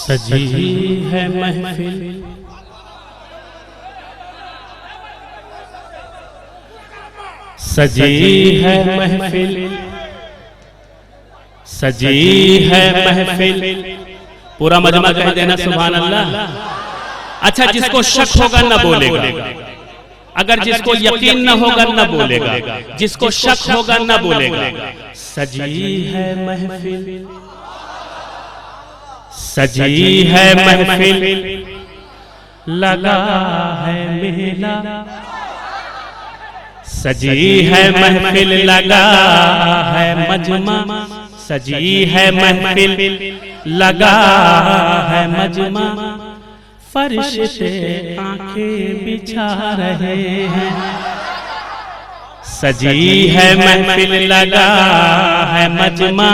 सजी है महफिल सजी है महफिल सजी है महफिल। पूरा मजमा कह देना सुभान अल्लाह। अच्छा, जिसको शक होगा न बोलेगा, अगर जिसको यकीन न होगा न बोलेगा, जिसको शक होगा न बोलेगा। सजी है महफिल सजी है महफिल, लगा है मेला। सजी है महफिल, लगा है मजमा। सजी है महफिल, लगा है मजमा। फरिश्ते आंखें बिछा रहे हैं। सजी है महफिल, लगा है मजमा।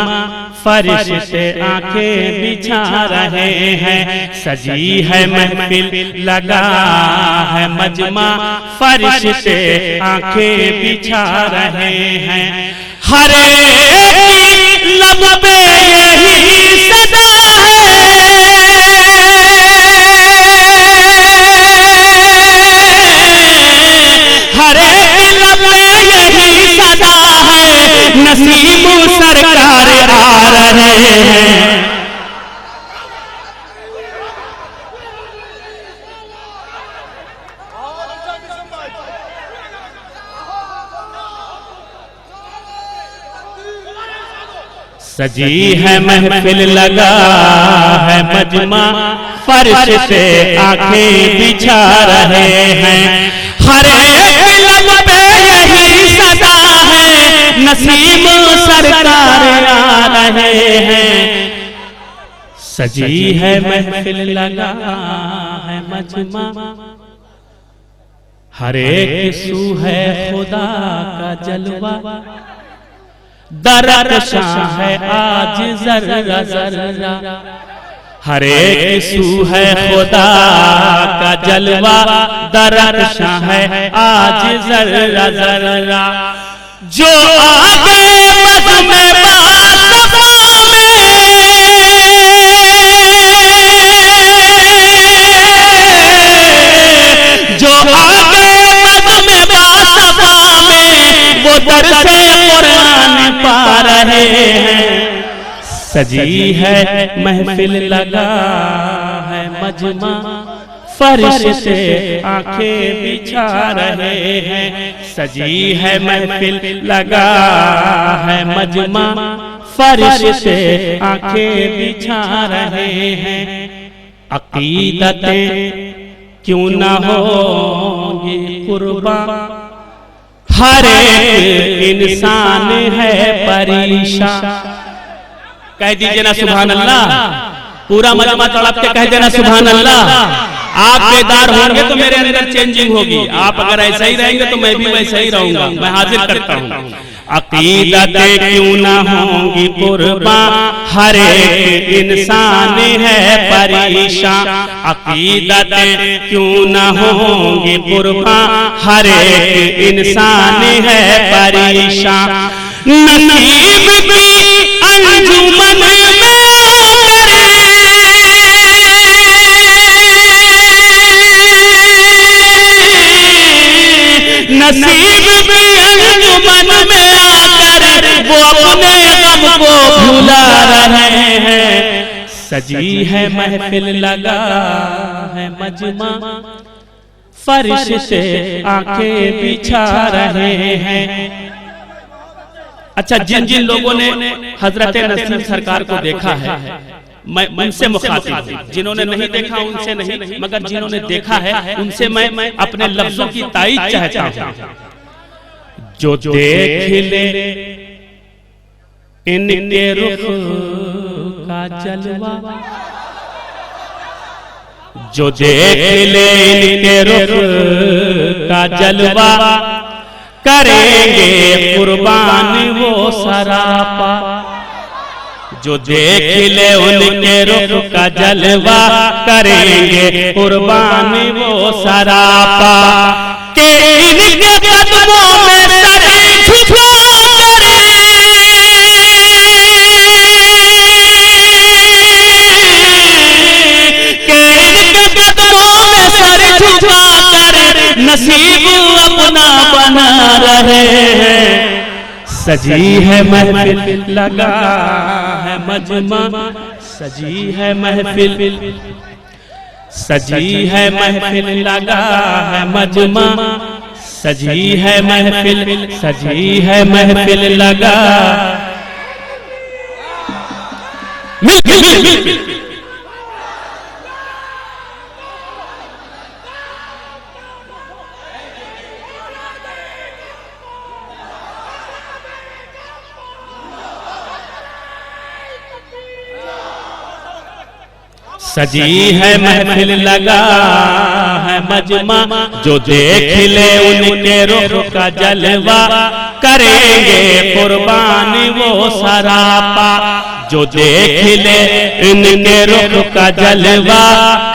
फरिश्ते आंखें बिछा रहे हैं। सजी है महफिल, लगा है मजमा। फरिश्ते आंखें बिछा रहे हैं। हर एक लब पे यही सदा है। हर एक लब पे यही सदा है। नसीब सरकार आ रहे हैं। सजी है महफिल, लगा है मजमा। फरिश्ते आंखें बिछा रहे हैं। हर एक लब पे यही सदा है। नसीब सरकार आ रहे हैं। सजी है महफिल, लगा है मजमा। हर एक सू है खुदा का जलवा। दरकशां है आज जर्रा जर्रा। हर एक सू है खुदा का जलवा। दरकशां है आज जर्रा जर्रा। जो आगे बस में बासफा में, जो आगे बस में बासफा में, वो दर से कुरान पा रहे हैं। सजी है महफिल, लगा है मजमा। फरिश्ते आंखें बिछा रहे हैं। सजी है महफिल, लगा है मजमा। फरिश्ते आंखें बिछा रहे हैं। अकीदतें क्यों ना होंगी कुर्बान। हर एक इंसान है परेशान। कह दीजिए ना सुभान अल्लाह। पूरा मजमा तड़प के कह देना सुभान अल्लाह। आप बेदार होंगे तो मेरे अंदर चेंजिंग होगी। आप अगर ऐसा ही रहेंगे तो मैं भी वैसा ही रहूंगा। मैं हाजिर करता हूँ। अकीदतें क्यों ना होंगी कुर्बान। हर एक इंसान है परेशान। अकीदतें क्यों ना होंगी कुर्बान। हर एक इंसान है परेशान। नसीब की अंजुमन में नसीब की अंजुमन में आकर वो अपने गम को भुला रहे हैं। सजी है महफिल, लगा है मजमा। फरिश्ते आंखें बिछा रहे हैं। अच्छा, जिन जिन लोगों ने हजरत नसीम सरकार को देखा है, मैं उनसे मुखातिब हूं। जिन्होंने नहीं देखा उनसे नहीं, मगर जिन्होंने देखा है उनसे मैं अपने लफ्जों की ताईद चाहता हूं। जो देख ले इनके रुख का जलवा। जो देख ले इनके रुख का जलवा। करेंगे कुर्बान वो सरापा। जो देख ले उनके रुख का जलवा। करेंगे कुर्बान वो सरापा। के इनके कदमों में सर झुका रहे हैं। सजी है महफिल लगा है मजमा, सजी है महफिल, सजी है महफिल लगा है मजमा, सजी है महफिल, सजी है महफिल लगा। सजी है महफिल लगा है मजमा, जो देख ले उनके रुख का जलवा, करेंगे कुर्बानी वो सरापा। जो देख ले इनके रुख का जलवा,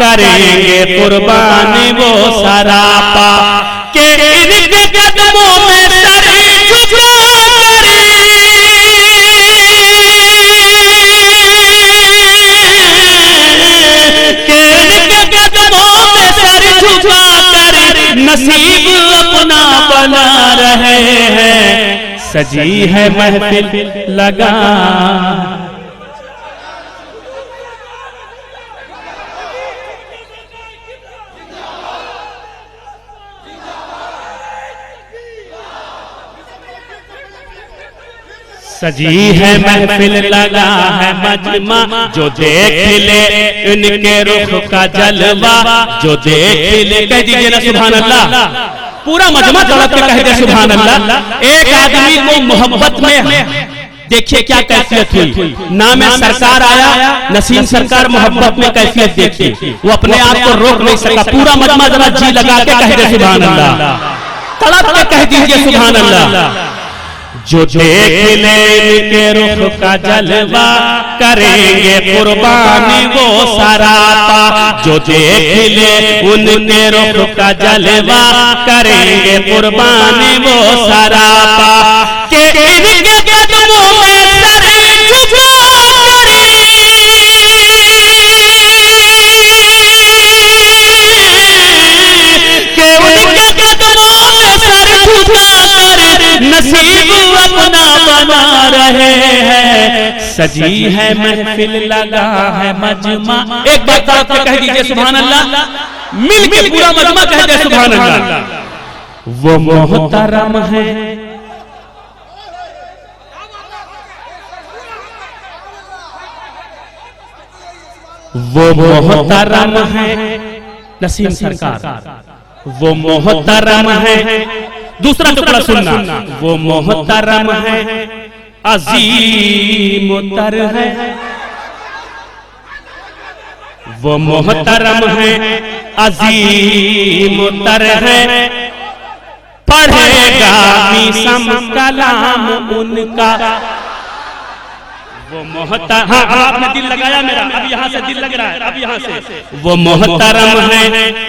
करेंगे कुर्बानी वो सरापा। के इनके कदमों में सर झुका नसीब अपना बना रहे हैं। सजी है महफिल लगा। सजी है महफिल लगा है मजमा, जो देख ले इनके रुख का जलवा, जो देख ले। कह दीजिए ना सुभान अल्लाह। पूरा मजमा तड़प के कह दे सुभान अल्लाह। एक आदमी को मोहब्बत में देखिए क्या कैफियत हुई। नाम सरकार आया, नसीम सरकार मोहब्बत में कैफियत देखिए, वो अपने आप को रोक नहीं सका। पूरा मजमा जरा जी लगा के कह दे सुभान अल्लाह। तड़प के कह दीजिए सुभान अल्लाह। जो देख ले इनके रुख का जलवा, करेंगे कुर्बानी वो सरापा। जो देख ले उनके रुख का जलवा, करेंगे कुर्बानी वो सरापा। के इनके कदमों में सर झुका नसीब अपना बना रहे हैं। सजी है महफिल लगा है मजमा। एक बार तड़प के कह दीजिए सुभान अल्लाह। मिल के पूरा मजमा कह दे सुभान अल्लाह। वो मोहतरम है, वो मोहतरम है नसीम सरकार, वो मोहतरम है। दूसरा टुकड़ा सुनना। वो मोहतरम है, अजीम तर है, वो मोहतरम है, अजीम तर है। पढ़ेगा मीसम कलाम उनका, वो मोहतरम। हाँ, आपने दिल लगाया मेरा, अब यहाँ से दिल लग रहा है, अब यहाँ से। वो मोहतरम है,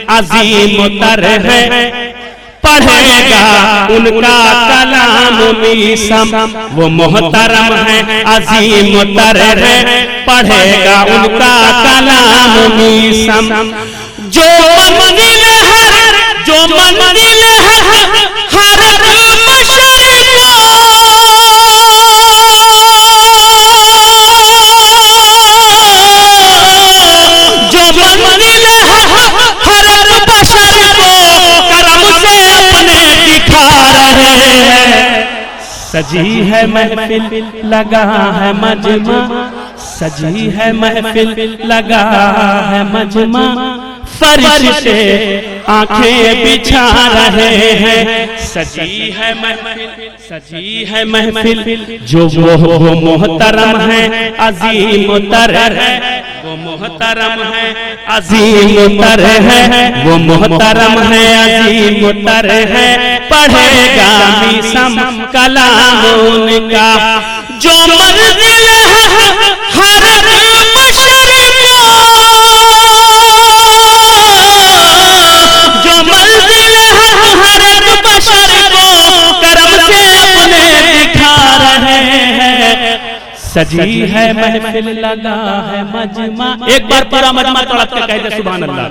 अजीम तर है। पढ़ेगा उनका कलाम मीसम, वो मोहतरम है, अजीम तर है। पढ़ेगा उनका कलाम मीसम। जो मंजिल है, जो मंजिल है हर बशर को, जो मंजिल है हर बशर को करम से अपने दिखा रहे हैं। सजी है महफिल लगा है मजमा, सजी है महफिल लगा है मजमा। फरिश्ते आंखें बिछा रहे हैं। सजी है महफिल, सजी है महफिल। जो वो मोहतरम है, अजीम तर है, वो मोहतरम है, अजीम तर है, वो मोहतरम है, अजीम तर है। पढ़ेगा मीसम कलाम उनका। जो मंजिल है हर बशर को, जो मंजिल है हर बशर को करम से अपने दिखा रहे हैं। सजी है महफिल लगा है मजमा। एक बार पूरा मजमा तड़प के कह दे सुभान अल्लाह।